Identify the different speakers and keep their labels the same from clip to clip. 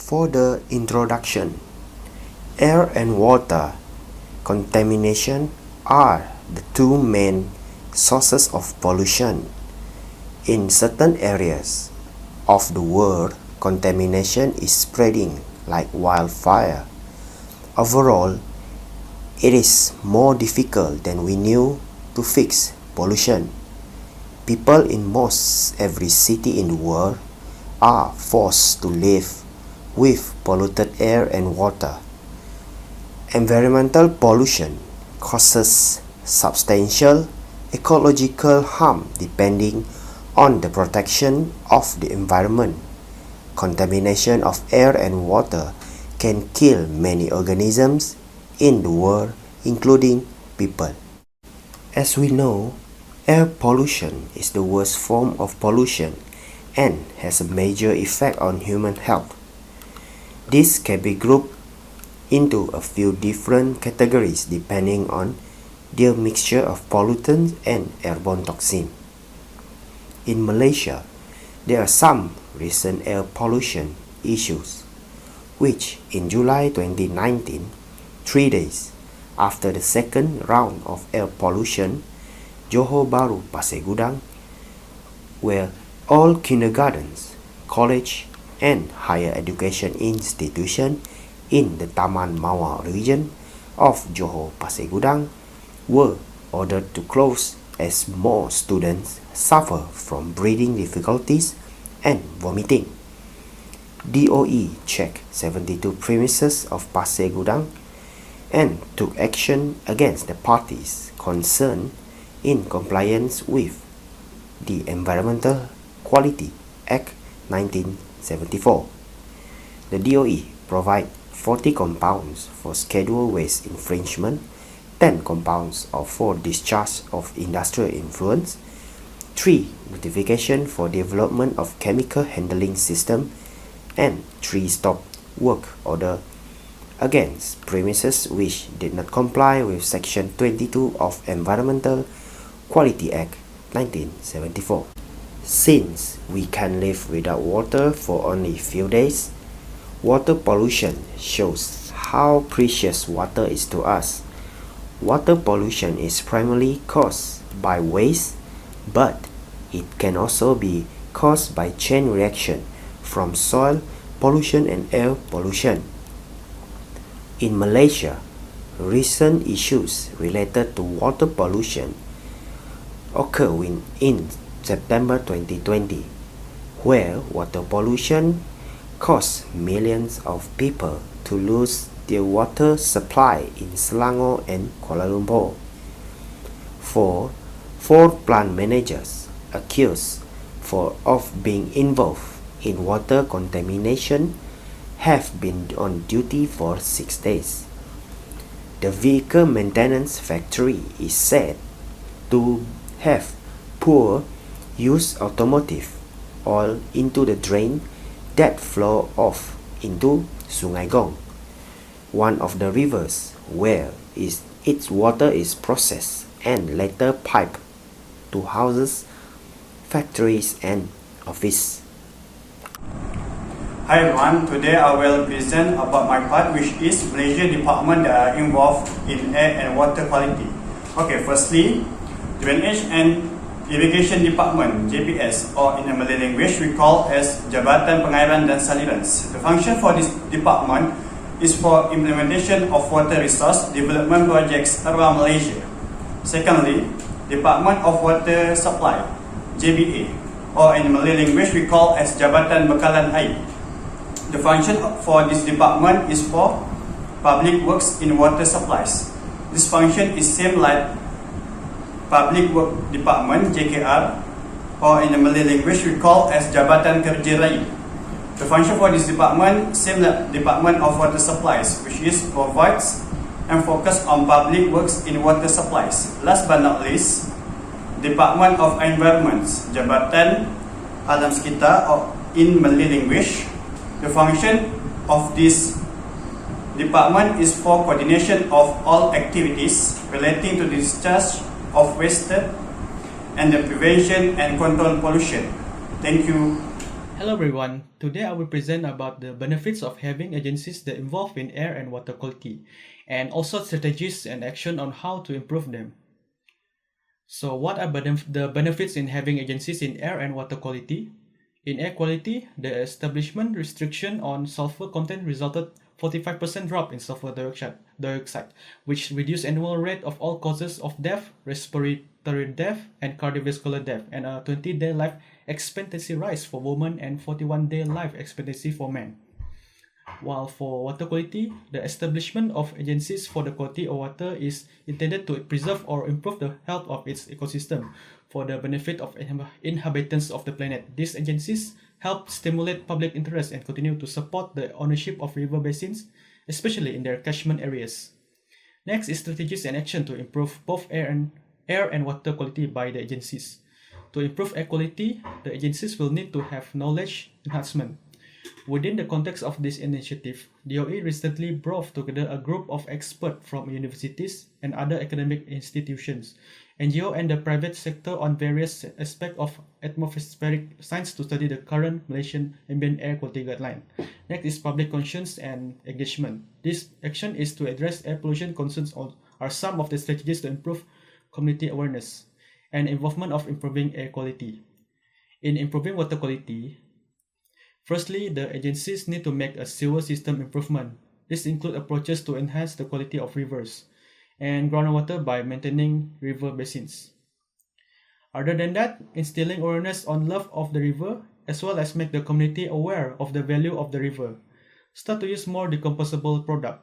Speaker 1: For the introduction, air and water contamination are the two main sources of pollution. In certain areas of the world, contamination is spreading like wildfire. Overall, it is more difficult than we knew to fix pollution. People in most every city in the world are forced to live with polluted air and water. Environmental pollution causes substantial ecological harm depending on the protection of the environment. Contamination of air and water can kill many organisms in the world, including people. As we know, air pollution is the worst form of pollution and has a major effect on human health. This can be grouped into a few different categories depending on their mixture of pollutants and airborne toxins. In Malaysia, there are some recent air pollution issues, which in July 2019, 3 days after the second round of air pollution, Johor Bahru Pasir Gudang, where all kindergartens, college, and higher education institutions in the Taman Mawar region of Johor Pasir Gudang were ordered to close as more students suffer from breathing difficulties and vomiting. DOE checked 72 premises of Pasir Gudang and took action against the parties concerned in compliance with the Environmental Quality Act 1974. The DOE provided 40 compounds for scheduled waste infringement, 10 compounds for discharge of industrial influence, 3 notifications for development of chemical handling system, and 3 stop work order against premises which did not comply with Section 22 of Environmental Quality Act 1974. Since we can live without water for only a few days, water pollution shows how precious water is to us. Water pollution is primarily caused by waste, but it can also be caused by chain reaction from soil pollution and air pollution. In Malaysia, recent issues related to water pollution occurred in September 2020, where water pollution caused millions of people to lose their water supply in Selangor and Kuala Lumpur. Four plant managers accused of being involved in water contamination have been on duty for 6 days. The vehicle maintenance factory is said to have poured used automotive oil into the drain that flow off into Sungai Gong, one of the rivers where its water is processed and later piped to houses, factories, and offices.
Speaker 2: Hi everyone, today I will present about my part, which is Malaysia department that are involved in air and water quality. Okay, firstly, Drainage and Irrigation Department, JPS, or in the Malay language we call as Jabatan Pengairan dan Saliran. The function for this department is for implementation of water resource development projects around Malaysia. Secondly, Department of Water Supply, JBA, or in the Malay language we call as Jabatan Bekalan Air. The function for this department is for public works in water supplies. This function is same like Public Work Department, JKR, or in the Malay language we call as Jabatan Kerja Raya. The function for this department same like Department of Water Supplies, which is provides and focus on public works in water supplies. Last but not least, Department of Environment, Jabatan Alam Sekitar, or in Malay language, the function of this department is for coordination of all activities relating to discharge of waste and the prevention and control pollution. Thank you.
Speaker 3: Hello everyone, today I will present about the benefits of having agencies that involve in air and water quality, and also strategies and action on how to improve them. So what are the benefits in having agencies in air and water quality? In air quality, the establishment restriction on sulfur content resulted 45% drop in sulfur dioxide, which reduced annual rate of all causes of death, respiratory death, and cardiovascular death, and a 20-day life expectancy rise for women and 41-day life expectancy for men. While for water quality, the establishment of agencies for the quality of water is intended to preserve or improve the health of its ecosystem for the benefit of inhabitants of the planet. These agencies help stimulate public interest and continue to support the ownership of river basins, especially in their catchment areas. Next is strategies and action to improve both air and water quality by the agencies. To improve air quality, the agencies will need to have knowledge enhancement. Within the context of this initiative, DOE recently brought together a group of experts from universities and other academic institutions, NGO and the private sector on various aspects of atmospheric science to study the current Malaysian ambient air quality guideline. Next is public conscience and engagement. This action is to address air pollution concerns are some of the strategies to improve community awareness and involvement of improving air quality. In improving water quality, firstly, the agencies need to make a sewer system improvement. This includes approaches to enhance the quality of rivers and groundwater by maintaining river basins. Other than that, instilling awareness on love of the river as well as make the community aware of the value of the river. Start to use more decomposable product.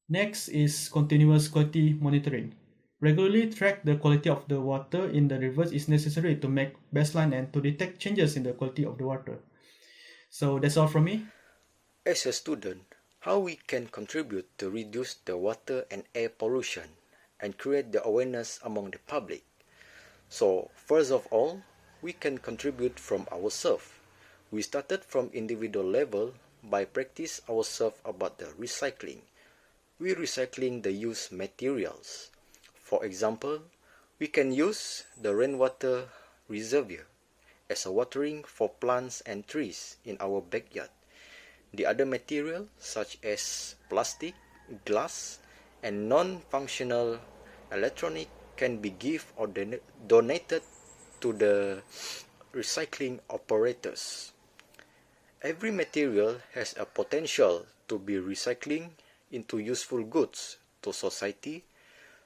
Speaker 3: Next is continuous quality monitoring. Regularly track the quality of the water in the rivers is necessary to make baseline and to detect changes in the quality of the water. So that's all from me.
Speaker 4: As a student, how we can contribute to reduce the water and air pollution and create the awareness among the public. So first of all, we can contribute from ourselves. We started from individual level by practice ourselves about the recycling. We recycling the used materials. For example, we can use the rainwater reservoir as a watering for plants and trees in our backyard. The other material such as plastic, glass, and non-functional electronic can be given or donated to the recycling operators. Every material has a potential to be recycling into useful goods to society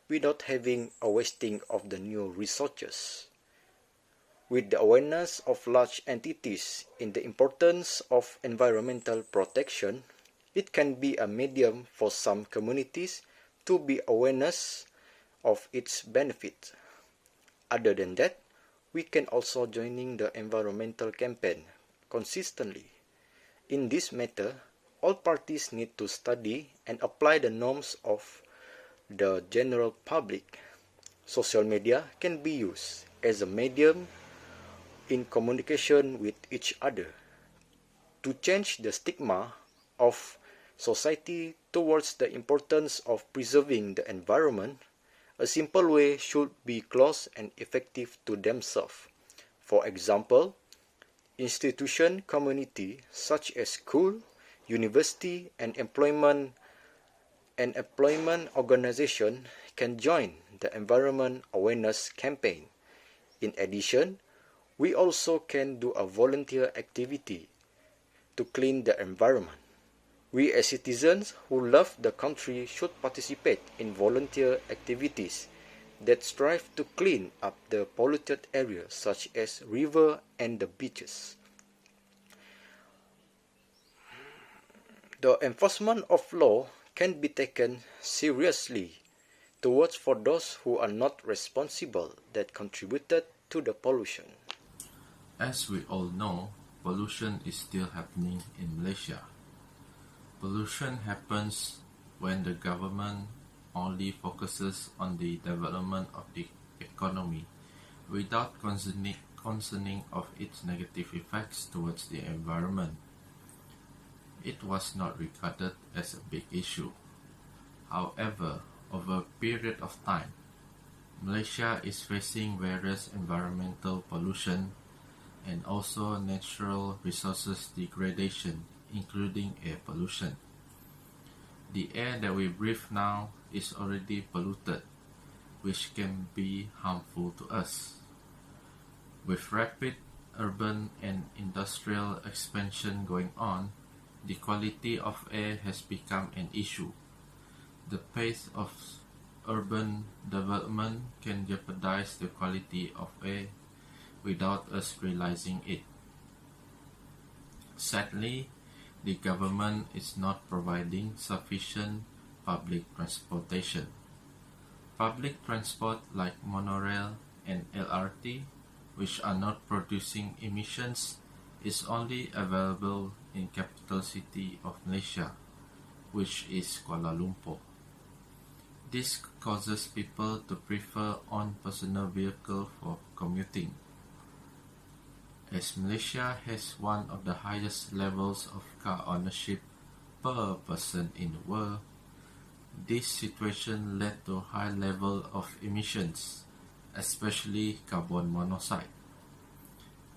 Speaker 4: without having a wasting of the new resources. With the awareness of large entities in the importance of environmental protection, it can be a medium for some communities to be awareness of its benefit. Other than that, we can also joining the environmental campaign consistently. In this matter, all parties need to study and apply the norms of the general public. Social media can be used as a medium in communication with each other to change the stigma of society towards the importance of preserving the environment. A simple way should be close and effective to themselves. For example, institution community such as school, university, and employment organization can join the environment awareness campaign. In addition, we also can do a volunteer activity to clean the environment. We as citizens who love the country should participate in volunteer activities that strive to clean up the polluted areas such as river and the beaches. The enforcement of law can be taken seriously towards for those who are not responsible that contributed to the pollution.
Speaker 5: As we all know, pollution is still happening in Malaysia. Pollution happens when the government only focuses on the development of the economy without concerning of its negative effects towards the environment. It was not regarded as a big issue. However, over a period of time, Malaysia is facing various environmental pollution and also natural resources degradation, including air pollution. The air that we breathe now is already polluted, which can be harmful to us. With rapid urban and industrial expansion going on, the quality of air has become an issue. The pace of urban development can jeopardize the quality of air without us realizing it. Sadly, the government is not providing sufficient public transportation. Public transport like monorail and LRT, which are not producing emissions, is only available in capital city of Malaysia, which is Kuala Lumpur. This causes people to prefer own personal vehicle for commuting. As Malaysia has one of the highest levels of car ownership per person in the world, this situation led to a high level of emissions, especially carbon monoxide.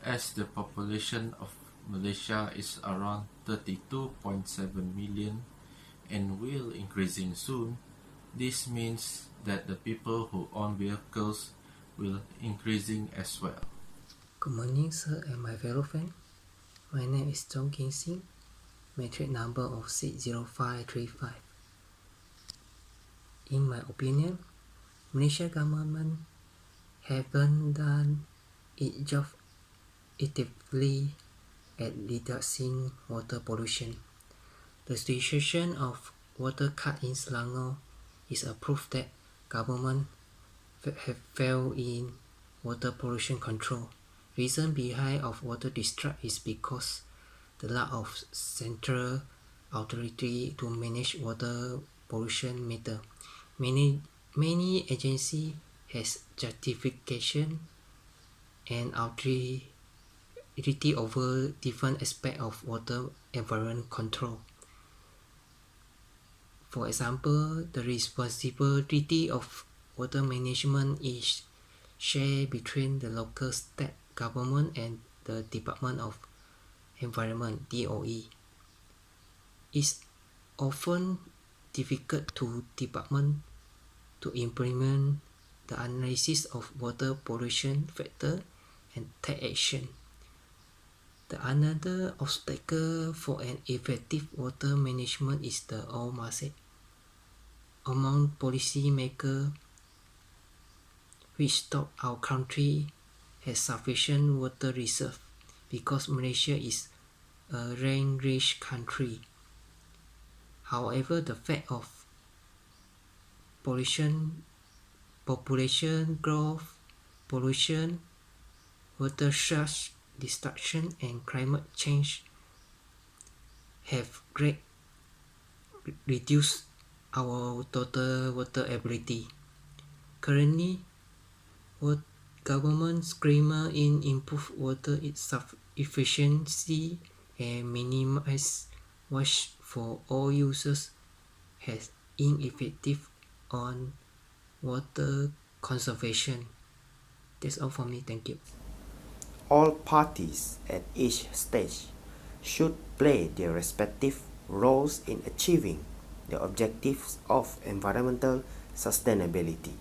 Speaker 5: As the population of Malaysia is around 32.7 million and will increasing soon, this means that the people who own vehicles will increasing as well.
Speaker 6: Good morning, sir and my fellow friend. My name is Chong King Sing, metric number of 60535. In my opinion, Malaysia government haven't done its job effectively at reducing water pollution. The situation of water cut in Selangor is a proof that government have failed in water pollution control. Reason behind of water discharge is because the lack of central authority to manage water pollution matter. Many agencies has justification and authority over different aspects of water environment control. For example, the responsibility of water management is shared between the local state government and the Department of Environment (DOE). It's often difficult to department to implement the analysis of water pollution factor and take action. The another obstacle for an effective water management is the oversight among policymakers, which thought our country has sufficient water reserve because Malaysia is a rain-rich country. However, the fact of population growth, pollution, water source destruction, and climate change have greatly reduced our total water ability. Currently, government screamer in improve water efficiency and minimize waste for all users has ineffective on water conservation. That's all for me. Thank you.
Speaker 1: All parties at each stage should play their respective roles in achieving the objectives of environmental sustainability.